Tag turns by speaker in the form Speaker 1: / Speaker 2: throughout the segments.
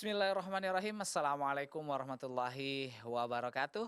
Speaker 1: Bismillahirrahmanirrahim. Assalamualaikum warahmatullahi wabarakatuh.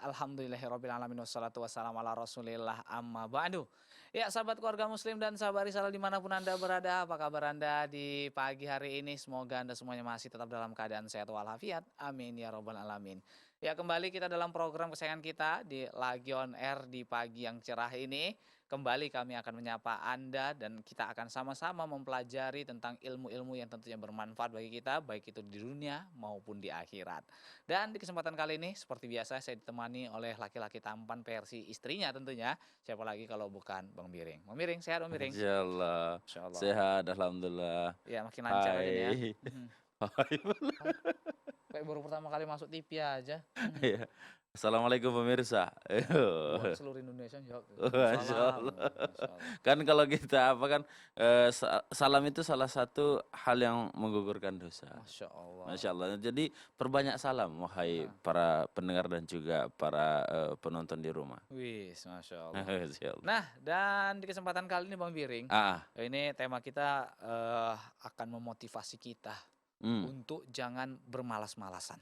Speaker 1: Alhamdulillahirobbilalamin wassalatu wassalamu ala rasulillah amma ba'du. Ya sahabat keluarga muslim dan sahabat risalah dimanapun anda berada, apa kabar anda di pagi hari ini? Semoga anda semuanya masih tetap dalam keadaan sehat walafiat. Amin ya robbal alamin. Ya kembali kita dalam program kesayangan kita di Lagi On Air di pagi yang cerah ini. Kembali kami akan menyapa Anda dan kita akan sama-sama mempelajari tentang ilmu-ilmu yang tentunya bermanfaat bagi kita, baik itu di dunia maupun di akhirat. Dan di kesempatan kali ini, seperti biasa saya ditemani oleh laki-laki tampan versi istrinya tentunya. Siapa lagi kalau bukan Bang Biring. Bang Biring, sehat Bang Biring?
Speaker 2: Insyaallah,
Speaker 1: Masya Allah.
Speaker 2: sehat alhamdulillah.
Speaker 1: Ya makin lancar aja nih ya.
Speaker 2: Hai.
Speaker 1: Mhm.
Speaker 2: Hai.
Speaker 1: Kayak baru pertama kali masuk TV aja.
Speaker 2: Iya. Assalamualaikum pemirsa.
Speaker 1: Buat seluruh Indonesia jawab.
Speaker 2: Masya
Speaker 1: Salam.
Speaker 2: Allah.
Speaker 1: Masya Allah.
Speaker 2: Kan kalau kita apa kan salam itu salah satu hal yang menggugurkan dosa.
Speaker 1: Masya Allah.
Speaker 2: Masya Allah. Jadi perbanyak salam wahai
Speaker 1: Nah.
Speaker 2: para pendengar dan juga para penonton di rumah.
Speaker 1: Wih, Masya Allah.
Speaker 2: Masya Allah.
Speaker 1: Nah, dan di kesempatan kali ini Bang Biring,
Speaker 2: Ah,
Speaker 1: ini tema kita akan memotivasi kita untuk jangan bermalas-malasan.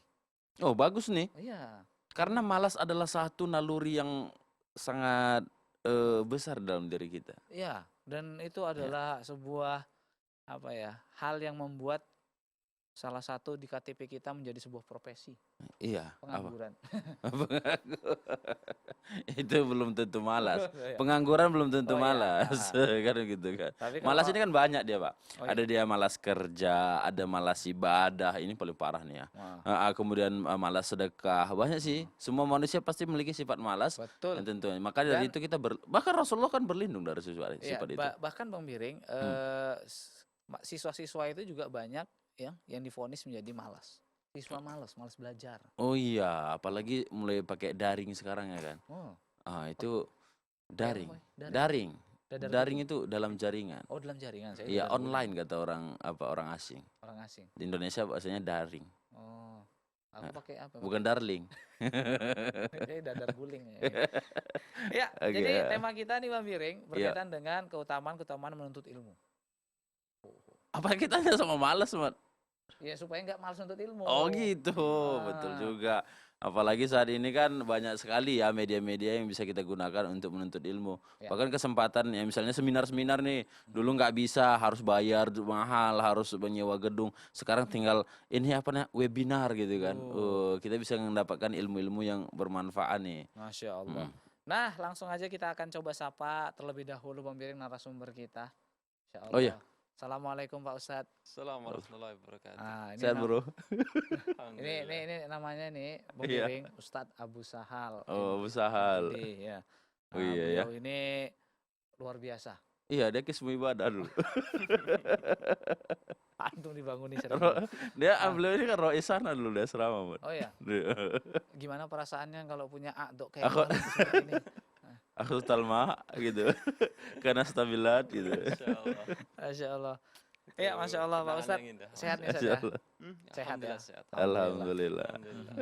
Speaker 2: Oh bagus nih.
Speaker 1: Iya,
Speaker 2: Karena malas adalah satu naluri yang sangat besar dalam diri kita.
Speaker 1: iya, dan itu
Speaker 2: Ya.
Speaker 1: adalah sebuah apa ya, hal yang membuat salah satu di KTP kita menjadi sebuah profesi,
Speaker 2: Iya, apa?
Speaker 1: pengangguran.
Speaker 2: Itu belum tentu malas.
Speaker 1: Iya.
Speaker 2: Pengangguran belum tentu
Speaker 1: Oh iya,
Speaker 2: malas, kan gitu kan.
Speaker 1: tapi
Speaker 2: Malas
Speaker 1: kalau
Speaker 2: ini kan banyak dia, Pak.
Speaker 1: oh
Speaker 2: Ada
Speaker 1: iya,
Speaker 2: dia malas kerja, ada malas ibadah, ini paling parah nih ya.
Speaker 1: wah,
Speaker 2: Kemudian malas sedekah, banyak sih. Semua manusia pasti memiliki sifat malas.
Speaker 1: betul.
Speaker 2: Dan tentunya, maka dari
Speaker 1: Dan
Speaker 2: itu kita bahkan Rasulullah kan berlindung dari sifat
Speaker 1: ya,
Speaker 2: sifat itu.
Speaker 1: bahkan Bang Biring,
Speaker 2: Hmm.
Speaker 1: siswa-siswa itu juga banyak yang divonis menjadi malas. Siswa malas belajar.
Speaker 2: Oh iya, apalagi mulai pakai daring sekarang ya kan.
Speaker 1: Oh,
Speaker 2: Itu
Speaker 1: kayak
Speaker 2: daring.
Speaker 1: apa? Daring.
Speaker 2: Daring.
Speaker 1: Dadar
Speaker 2: Daring
Speaker 1: gitu?
Speaker 2: itu dalam jaringan.
Speaker 1: Oh, dalam jaringan. Saya
Speaker 2: Iya,
Speaker 1: dadar
Speaker 2: online
Speaker 1: guling.
Speaker 2: kata orang asing.
Speaker 1: Orang asing.
Speaker 2: Di Indonesia bahasanya daring.
Speaker 1: Oh, aku pakai apa?
Speaker 2: Bukan darling.
Speaker 1: Kayak dadar guling ya. Ya,
Speaker 2: Oke.
Speaker 1: jadi tema kita nih Bang Biring
Speaker 2: Iya.
Speaker 1: berkaitan dengan keutamaan-keutamaan menuntut ilmu.
Speaker 2: Apa kita hanya sama malas, Mat?
Speaker 1: Ya, supaya nggak malas nuntut ilmu.
Speaker 2: Oh gitu, betul
Speaker 1: Ah,
Speaker 2: juga. Apalagi saat ini kan banyak sekali ya media-media yang bisa kita gunakan untuk menuntut ilmu.
Speaker 1: ya.
Speaker 2: Bahkan kesempatan ya misalnya seminar-seminar nih, dulu nggak bisa, harus bayar mahal, harus menyewa gedung. Sekarang tinggal ini apa namanya webinar gitu kan. Kita bisa mendapatkan ilmu-ilmu yang bermanfaat nih.
Speaker 1: Masya Allah.
Speaker 2: Mm.
Speaker 1: Nah, langsung aja kita akan coba sapa terlebih dahulu Bang Biring narasumber kita. Insya
Speaker 2: Oh iya.
Speaker 1: Allah. Assalamualaikum Pak Ustadz.
Speaker 3: Assalamualaikum warahmatullahi wabarakatuh.
Speaker 1: Ah, ini
Speaker 2: Sehat, Bro.
Speaker 3: Alhamdulillah.
Speaker 1: ini namanya nih Bang
Speaker 2: Iya.
Speaker 1: Biring Ustadz Abu Sahal.
Speaker 2: Oh, Busahal.
Speaker 1: Jadi ya.
Speaker 2: Oh iya ya.
Speaker 1: Beliau ini luar biasa.
Speaker 2: Iya, dia kismu ibadah dulu.
Speaker 1: Antum dibangunin
Speaker 2: Dia beliau ini kan rois sana dulu dia asrama, Mat.
Speaker 1: Oh ya,
Speaker 2: Dia-
Speaker 1: gimana perasaannya kalau punya adok kayak
Speaker 2: Aku-
Speaker 1: Bang seperti ini?
Speaker 2: Aku talma gitu. Karena stabilat gitu.
Speaker 3: Insyaallah.
Speaker 1: Masya Allah. Iya, Masya Allah Pak
Speaker 3: Kenangan
Speaker 1: Ustadz.
Speaker 3: yang indah.
Speaker 1: Sehat nih Ustadz
Speaker 2: Masya
Speaker 1: ya?
Speaker 2: Allah.
Speaker 1: Sehat ya?
Speaker 3: Alhamdulillah sehat.
Speaker 2: Alhamdulillah.
Speaker 3: Alhamdulillah.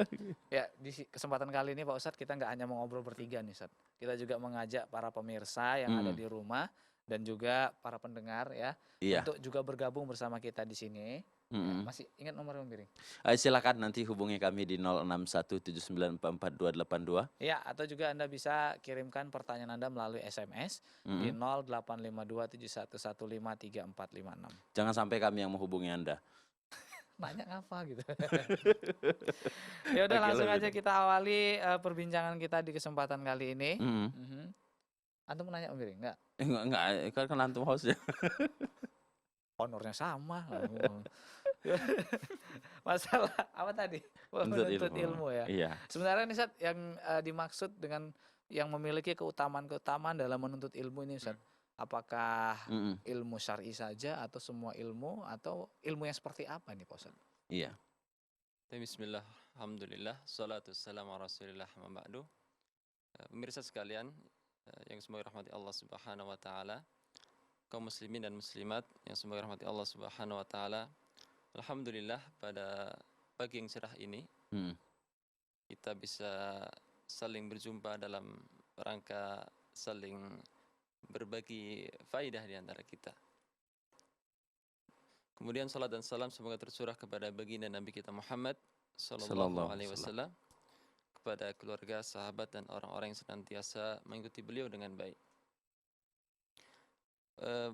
Speaker 1: Ya, di kesempatan kali ini Pak Ustadz kita nggak hanya mau ngobrol bertiga nih Ustadz. Kita juga mengajak para pemirsa yang ada di rumah dan juga para pendengar ya
Speaker 2: Iya.
Speaker 1: untuk juga bergabung bersama kita di sini. Ya,
Speaker 2: Mm-mm.
Speaker 1: masih ingat nomor Bang Biring?
Speaker 2: Silakan nanti hubungi kami di 0617944282.
Speaker 1: Ya, atau juga Anda bisa kirimkan pertanyaan Anda melalui SMS di 085271153456.
Speaker 2: Jangan sampai kami yang menghubungi Anda.
Speaker 1: Nanya ngapa gitu. Ya udah
Speaker 2: Oke,
Speaker 1: langsung
Speaker 2: lanjut.
Speaker 1: aja kita awali perbincangan kita di kesempatan kali ini.
Speaker 2: Mm-mm.
Speaker 1: Mhm. Antum menanya Om Biring? Enggak.
Speaker 2: Enggak, kan antum host ya.
Speaker 1: Honornya sama. Masalah apa tadi?
Speaker 2: Menuntut
Speaker 1: Menuntut ilmu ya.
Speaker 2: Iya.
Speaker 1: Sebenarnya nih Ustaz yang dimaksud dengan yang memiliki keutamaan-keutamaan dalam menuntut ilmu ini Ustaz. Apakah
Speaker 2: Mm-mm.
Speaker 1: ilmu syar'i saja atau semua ilmu atau ilmu yang seperti apa nih Pak Ustaz?
Speaker 2: Iya.
Speaker 3: Bismillah, alhamdulillah, salatu wassalamu ala rasulillah amma ba'du. Pemirsa sekalian, yang semoga rahmati Allah Subhanahu wa taala, kaum muslimin dan muslimat yang semoga rahmati Allah Subhanahu wa taala. Alhamdulillah pada pagi yang cerah ini
Speaker 2: Mm.
Speaker 3: kita bisa saling berjumpa dalam rangka saling berbagi faidah di antara kita. Kemudian salat dan salam semoga tercurah kepada baginda Nabi kita Muhammad
Speaker 2: Sallallahu
Speaker 3: sallallahu
Speaker 2: alaihi
Speaker 3: alaihi wasallam, kepada keluarga, sahabat dan orang-orang yang senantiasa mengikuti beliau dengan baik.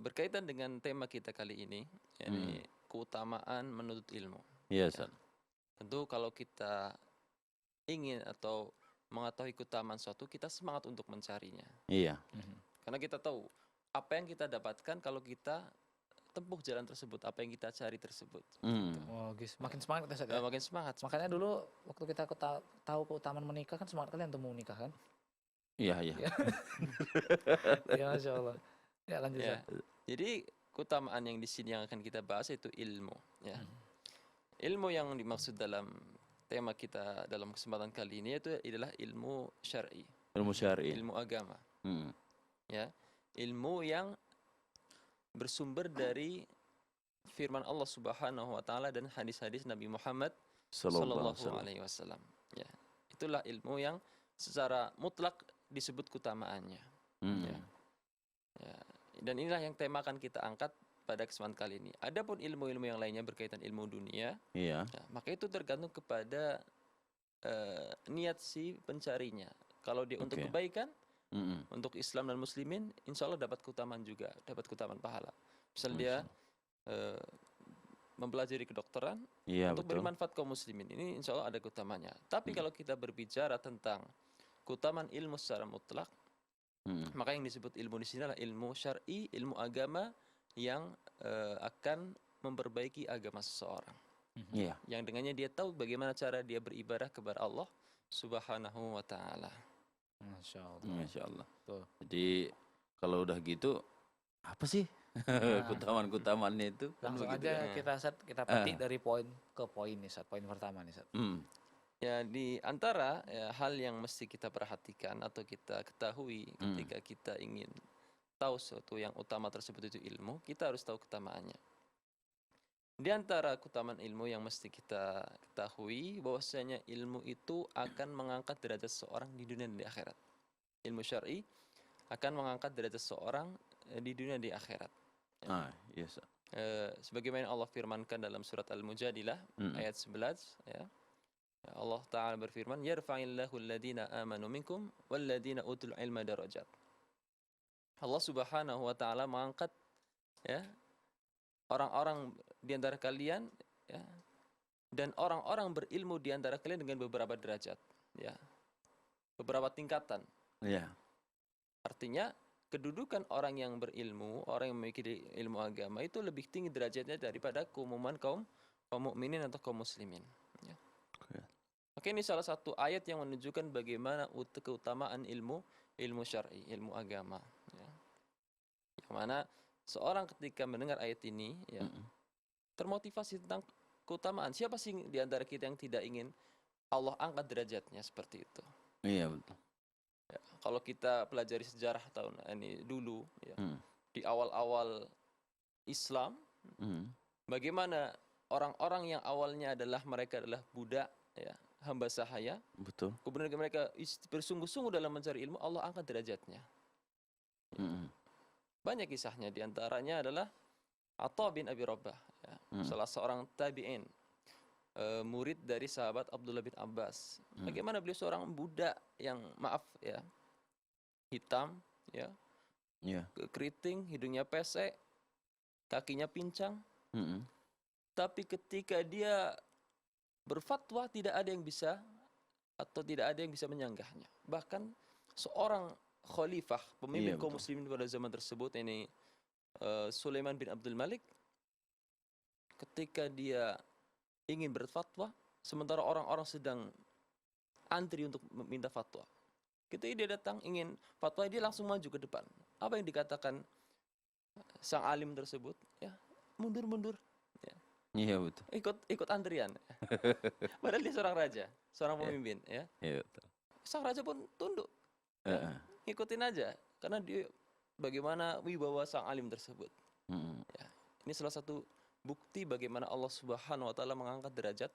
Speaker 3: Berkaitan dengan tema kita kali ini, yakni keutamaan menuntut ilmu.
Speaker 2: Iya, Ustaz.
Speaker 3: Tentu kalau kita ingin atau mengetahui keutamaan suatu, kita semangat untuk mencarinya.
Speaker 2: Iya.
Speaker 3: Karena kita tahu apa yang kita dapatkan kalau kita tempuh jalan tersebut, apa yang kita cari tersebut.
Speaker 1: Oh, guys, makin semangat ya, Ustaz, ya?
Speaker 3: Makin semangat.
Speaker 1: Makanya dulu waktu kita tahu keutamaan menikah kan semangat kalian untuk mau nikah kan?
Speaker 2: Iya, iya.
Speaker 1: Ya, Masya Allah. Ya, lanjut,
Speaker 3: Ya.
Speaker 1: Ustaz.
Speaker 3: Jadi keutamaan yang di sini yang akan kita bahas itu ilmu. Ya. Ilmu yang dimaksud dalam tema kita dalam kesempatan kali ini itu adalah ilmu syar'i,
Speaker 2: Ilmu syar'i.
Speaker 3: ilmu agama.
Speaker 2: Hmm.
Speaker 3: Ya, ilmu yang bersumber dari firman Allah Subhanahu wa taala dan hadis-hadis Nabi Muhammad sallallahu alaihi wasallam. Ya, itulah ilmu yang secara mutlak disebut keutamaannya. Ya. Ya. Dan inilah yang tema akan kita angkat pada kesempatan kali ini. Adapun ilmu-ilmu yang lainnya berkaitan ilmu dunia,
Speaker 2: Iya.
Speaker 3: ya, maka itu tergantung kepada niat si pencarinya. Kalau dia untuk
Speaker 2: Oke.
Speaker 3: kebaikan,
Speaker 2: Mm-mm.
Speaker 3: untuk Islam dan Muslimin, insya Allah dapat keutamaan juga, dapat keutamaan pahala. Misal dia mempelajari kedokteran
Speaker 2: Iya,
Speaker 3: untuk
Speaker 2: betul.
Speaker 3: bermanfaat kaum Muslimin, ini insya Allah ada keutamanya. Tapi kalau kita berbicara tentang keutamaan ilmu secara mutlak, maka yang disebut ilmu di sini adalah ilmu syar'i, ilmu agama yang akan memperbaiki agama seseorang.
Speaker 2: Iya.
Speaker 3: Yang dengannya dia tahu bagaimana cara dia beribadah kepada Allah Subhanahu wa taala.
Speaker 1: Masya Allah.
Speaker 2: Masya Allah.
Speaker 1: Tuh.
Speaker 2: Jadi kalau udah gitu apa sih keutamaan-keutamaannya itu? Kan
Speaker 1: Langsung
Speaker 2: begitu
Speaker 1: aja
Speaker 2: kan?
Speaker 1: kita petik dari poin ke poin nih, Ustaz. Poin pertama nih, Ustaz.
Speaker 3: Ya, di antara hal yang mesti kita perhatikan atau kita ketahui ketika kita ingin tahu sesuatu yang utama tersebut itu ilmu, kita harus tahu keutamaannya. Di antara keutamaan ilmu yang mesti kita ketahui bahwasanya ilmu itu akan mengangkat derajat seseorang di dunia dan di akhirat. Ilmu syar'i akan mengangkat derajat seseorang di dunia dan di akhirat.
Speaker 2: Yes.
Speaker 3: Sebagaimana Allah firmankan dalam surat Al-Mujadilah ayat 11, ya. Allah Ta'ala berfirman, yarfa'illahu alladhina amanu minkum walladhina utul ilma darajat. Allah Subhanahu wa taala mengangkat, ya, orang-orang di antara kalian, ya, dan orang-orang berilmu di antara kalian dengan beberapa derajat, ya. Beberapa tingkatan.
Speaker 2: Iya.
Speaker 3: Artinya kedudukan orang yang berilmu, orang yang memiliki ilmu agama itu lebih tinggi derajatnya daripada keumuman kaum mukminin atau kaum muslimin, ya. Oke, ini salah satu ayat yang menunjukkan bagaimana keutamaan ilmu syar'i, ilmu agama, ya. Yang mana seorang ketika mendengar ayat ini, ya, termotivasi tentang keutamaan. Siapa sih di antara kita yang tidak ingin Allah angkat derajatnya seperti itu?
Speaker 2: Iya, betul.
Speaker 3: Ya, kalau kita pelajari sejarah tahun ini dulu, ya, di awal-awal Islam, bagaimana orang-orang yang awalnya mereka adalah budak, ya, hamba sahaya,
Speaker 2: Betul.
Speaker 3: kemudian mereka bersungguh-sungguh dalam mencari ilmu, Allah angkat derajatnya. Banyak kisahnya, diantaranya adalah Atha bin Abi Rabah, ya, salah seorang tabi'in, murid dari sahabat Abdullah bin Abbas. Bagaimana beliau seorang budak yang ya, hitam, ya, keriting, hidungnya pesek, kakinya pincang. Tapi ketika dia berfatwa tidak ada yang bisa menyanggahnya. Bahkan seorang khalifah, pemimpin kaum muslimin pada zaman tersebut, ini Sulaiman bin Abdul Malik, ketika dia ingin berfatwa sementara orang-orang sedang antri untuk meminta fatwa. Ketika dia datang ingin fatwa, dia langsung maju ke depan. Apa yang dikatakan sang alim tersebut? Ya, mundur. Ya.
Speaker 2: Iya, betul.
Speaker 3: Ikut antrian. Padahal dia seorang raja, seorang pemimpin, ya.
Speaker 2: Iya, betul.
Speaker 3: Sang raja pun tunduk. Ya, ngikutin aja karena dia bagaimana wibawa sang alim tersebut. Ya, ini salah satu bukti bagaimana Allah Subhanahu wa taala mengangkat derajat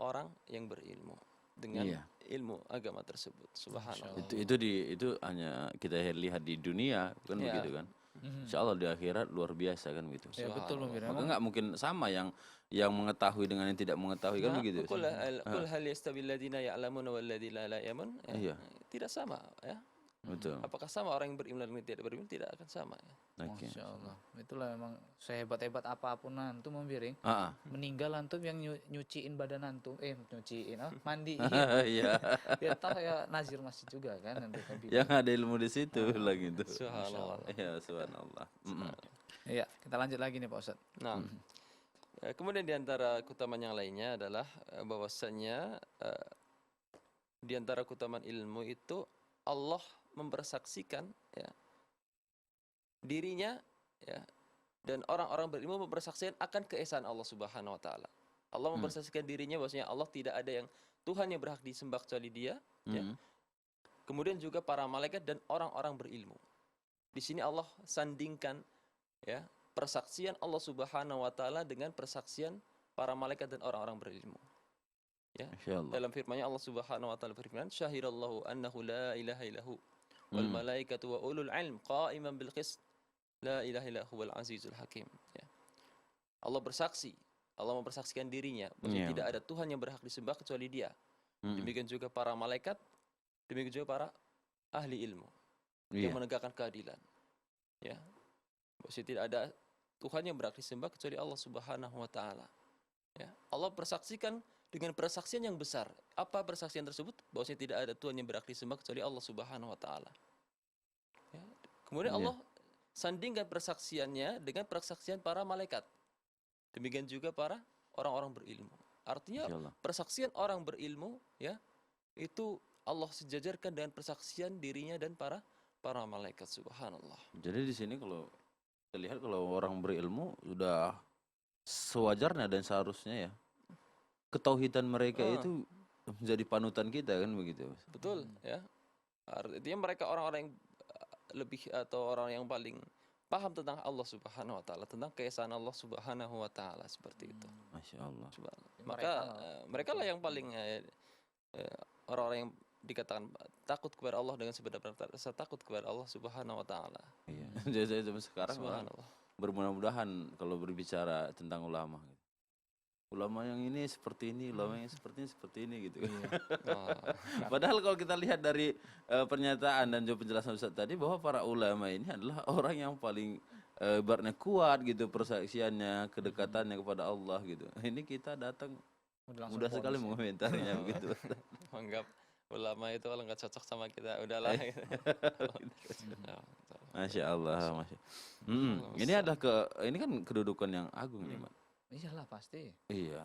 Speaker 3: orang yang berilmu dengan ilmu agama tersebut. Subhanallah.
Speaker 2: Itu hanya kita lihat di dunia kan, begitu kan. Insya Allah di akhirat luar biasa kan begitu.
Speaker 1: Ya betul Bung Bira.
Speaker 2: Maka nggak mungkin sama yang mengetahui dengan yang tidak mengetahui kan
Speaker 3: Nah,
Speaker 2: begitu.
Speaker 3: qul hal yastawi alladziina ya'lamuuna wal ladziina la ya'lamuun, ya.
Speaker 2: Iya.
Speaker 3: Tidak sama, ya.
Speaker 2: Betul.
Speaker 3: Apakah sama orang yang berilmu dan yang tidak berilmu? Tidak akan sama, ya.
Speaker 2: Oke.
Speaker 1: Masya Allah. Itulah memang sehebat-hebat apapun antum Bung Biring.
Speaker 2: Ah, ah.
Speaker 1: Meninggal antum yang nyuciin badan antum, mandiin, mandiin.
Speaker 2: Iya.
Speaker 1: Ya tahu ya nazir masjid juga kan nanti kan.
Speaker 2: Yang ada ilmu di situ lagi itu.
Speaker 3: Subhanallah.
Speaker 2: Ya subhanallah.
Speaker 1: Iya, kita lanjut lagi nih Pak Ustadz.
Speaker 3: Nah, kemudian di antara keutamaan yang lainnya adalah bahwasannya di antara keutamaan ilmu itu Allah mempersaksikan, ya, dirinya, ya, dan orang-orang berilmu mempersaksikan akan keesaan Allah Subhanahu wa taala. Allah mempersaksikan dirinya bahwasanya Allah tidak ada yang Tuhan yang berhak disembah kecuali Dia, ya. Kemudian juga para malaikat dan orang-orang berilmu. Di sini Allah sandingkan, ya, persaksian Allah Subhanahu wa taala dengan persaksian para malaikat dan orang-orang berilmu. Ya.
Speaker 2: Insyaallah.
Speaker 3: Dalam firman-Nya Allah Subhanahu wa taala berfirman, "Syahirallahu annahu la ilaha illahu wal malaikatu wa ulul ilm qa'iman bil qist. La ilaha illa huwal azizul hakim." Ya. Allah bersaksi, Allah mempersaksikan dirinya bahwa tidak ada Tuhan yang berhak disembah kecuali Dia. Demikian juga para malaikat, demikian juga para ahli ilmu yang menegakkan keadilan. Ya. Bahwa tidak ada Tuhan yang berhak disembah kecuali Allah Subhanahu wa taala. Ya. Allah persaksikan dengan persaksian yang besar. Apa persaksian tersebut? Bahwasanya tidak ada Tuhan yang berhak disembah kecuali Allah Subhanahu wa taala. Ya. Kemudian Allah sandingkan persaksiannya dengan persaksian para malaikat. Demikian juga para orang-orang berilmu. Artinya persaksian orang berilmu, ya, itu Allah sejajarkan dengan persaksian dirinya dan para malaikat. Subhanallah.
Speaker 2: Jadi di sini kalau kita lihat kalau orang berilmu sudah sewajarnya dan seharusnya ya ketauhidan mereka itu menjadi panutan kita kan begitu.
Speaker 3: Betul, ya. Artinya mereka orang-orang yang lebih atau orang yang paling paham tentang Allah Subhanahu wa taala, tentang keesaan Allah Subhanahu wa taala, seperti itu.
Speaker 2: Masya Allah.
Speaker 3: Maka mereka lah yang paling orang-orang yang dikatakan takut kepada Allah dengan sebenar-benar rasa takut kepada Allah Subhanahu wa taala.
Speaker 2: Iya. Jadi zaman sekarang
Speaker 3: Subhanallah.
Speaker 2: bermudah-mudahan kalau berbicara tentang ulama. Ulama yang ini seperti ini, ulama yang seperti ini gitu. Padahal kalau kita lihat dari pernyataan dan juga penjelasan Ustaz tadi bahwa para ulama ini adalah orang yang paling ibaratnya kuat gitu persaksiannya, kedekatannya kepada Allah gitu. Ini kita datang mudah sekali mengomentarinya begitu.
Speaker 3: Menganggap ulama itu kalau nggak cocok sama kita udahlah.
Speaker 2: Masya Allah, Masya. Ini kan kedudukan yang agung nih, Mak.
Speaker 1: Iyalah pasti.
Speaker 2: Iya,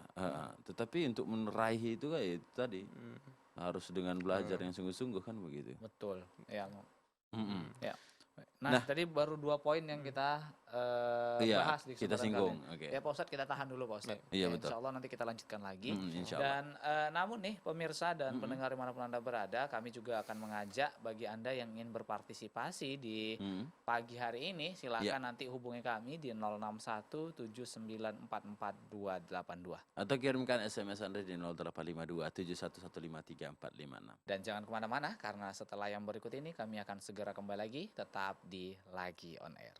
Speaker 2: tetapi untuk meraih itu kayak itu tadi harus dengan belajar yang sungguh-sungguh kan begitu.
Speaker 1: Betul. Ya. Ya. Nah, tadi baru 2 poin yang kita bahas di
Speaker 2: kita
Speaker 1: kesempatan
Speaker 2: singgung.
Speaker 1: kali ini.
Speaker 2: Oke.
Speaker 1: Ya Pak Ustadz kita tahan dulu Pak Ustadz.
Speaker 2: Iya,
Speaker 1: Ya,
Speaker 2: betul.
Speaker 1: Insya Allah nanti kita lanjutkan lagi.
Speaker 2: Insya Allah.
Speaker 1: Dan namun nih pemirsa dan pendengar dimanapun Anda berada, kami juga akan mengajak bagi Anda yang ingin berpartisipasi di pagi hari ini, silakan nanti hubungi kami di 06179442282.
Speaker 2: Atau kirimkan SMS Anda di 085271153456.
Speaker 1: Dan jangan kemana-mana karena setelah yang berikut ini kami akan segera kembali lagi tetap di Lagi On Air.